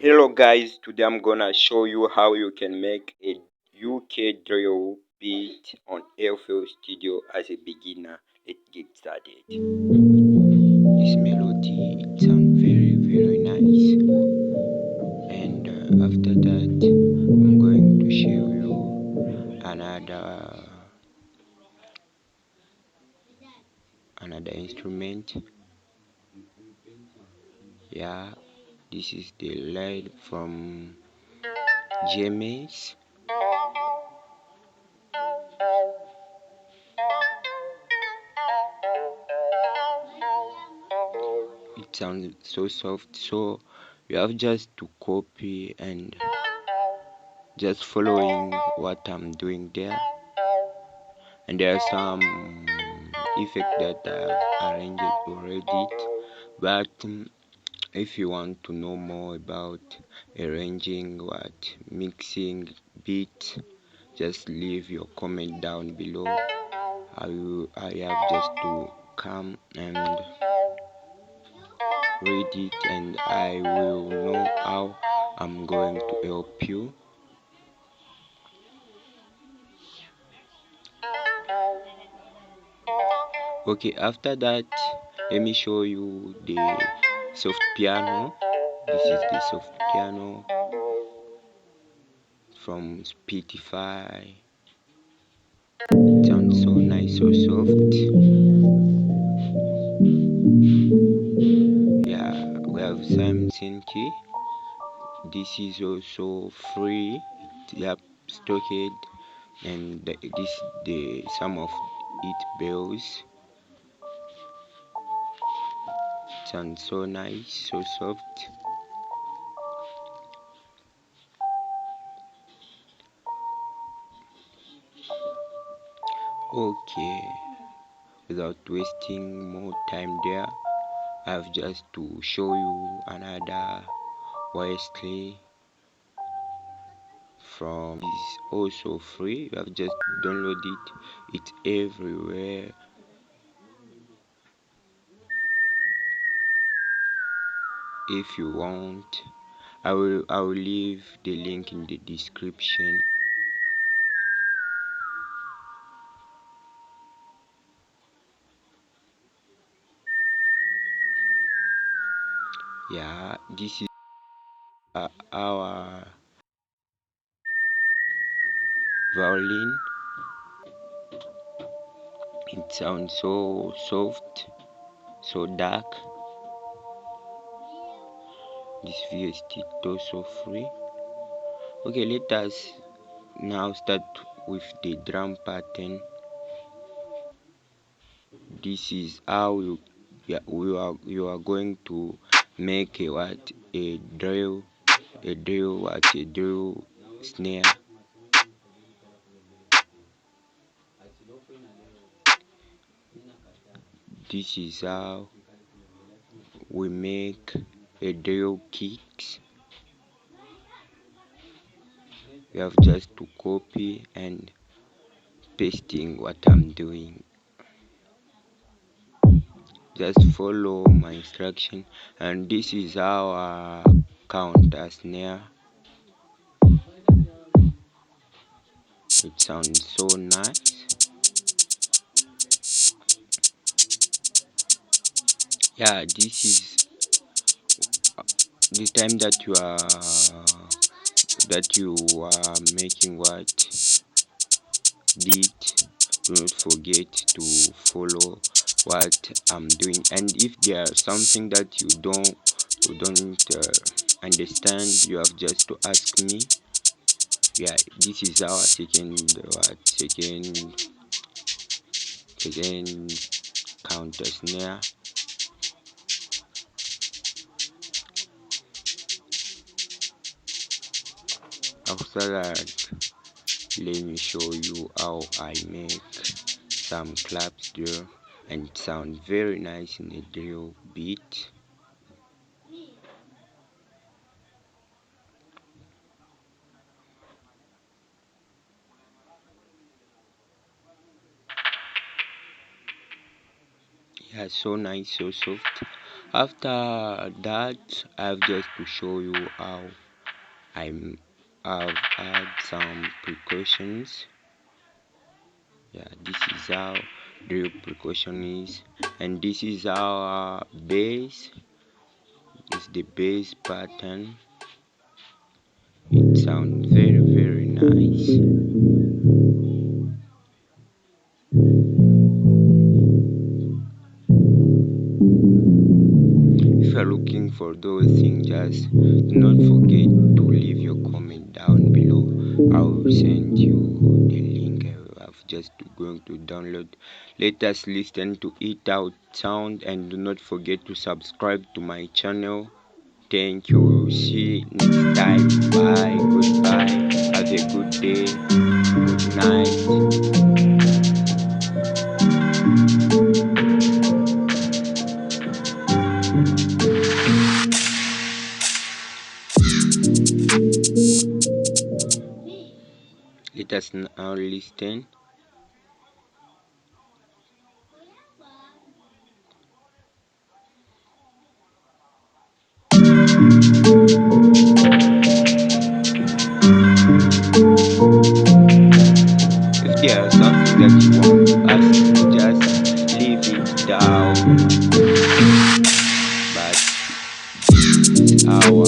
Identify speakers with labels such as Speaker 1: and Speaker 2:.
Speaker 1: Hello guys, today I'm gonna show you how you can make a UK drill beat on FL Studio as a beginner. Let's get started. This melody, it sounds very nice, and after that I'm going to show you another instrument. Yeah, this is the lead from GMS. It sounds so soft, so you have just to copy and just following what I'm doing there. And there are some effects that I've arranged already, but if you want to know more about arranging mixing beats, just leave your comment down below. I have just to come and read it, and I will know how I'm going to help you. Okay, after that, let me show you the soft piano. This is the soft piano from Spotify. It sounds so nice, so soft. Yeah, we have Sam Sinki. This is also free. Yep, stocked, and the some of it bells. It sounds so nice, so soft. Okay, without wasting more time there, I have just to show you another Wesley from is also free. You have just download it. It's everywhere. If you want, I will leave the link in the description. Yeah, this is our violin. It sounds so soft, so dark. This VST also free. Okay, let us now start with the drum pattern. This is how you are going to make a drill snare. This is how we make a drill kicks. You have just to copy and pasting what I'm doing. Just follow my instruction, and this is how I count a snare. It sounds so nice. Yeah, this is the time that you are making beat. Do not forget to follow what I'm doing, and if there's something that you don't understand, you have just to ask me. Yeah, this is our second counter snare. After that, let me show you how I make some claps there, and it sounds very nice in a drill beat. Yeah, so nice, so soft. After that, I have just to show you how I've had some precautions. Yeah, this is how the precaution is, and this is our base. It's the bass pattern. It sounds very nice. If you're looking for those things, just do not forget to leave your comment down below. I will send you the link. I'm just going to download. Let us listen to it out sound, and do not forget to subscribe to my channel. Thank you. See you next time. Bye. Goodbye. Have a good day. Good night. Let us now listen. If there is something that you want to ask, just leave it down. But this is our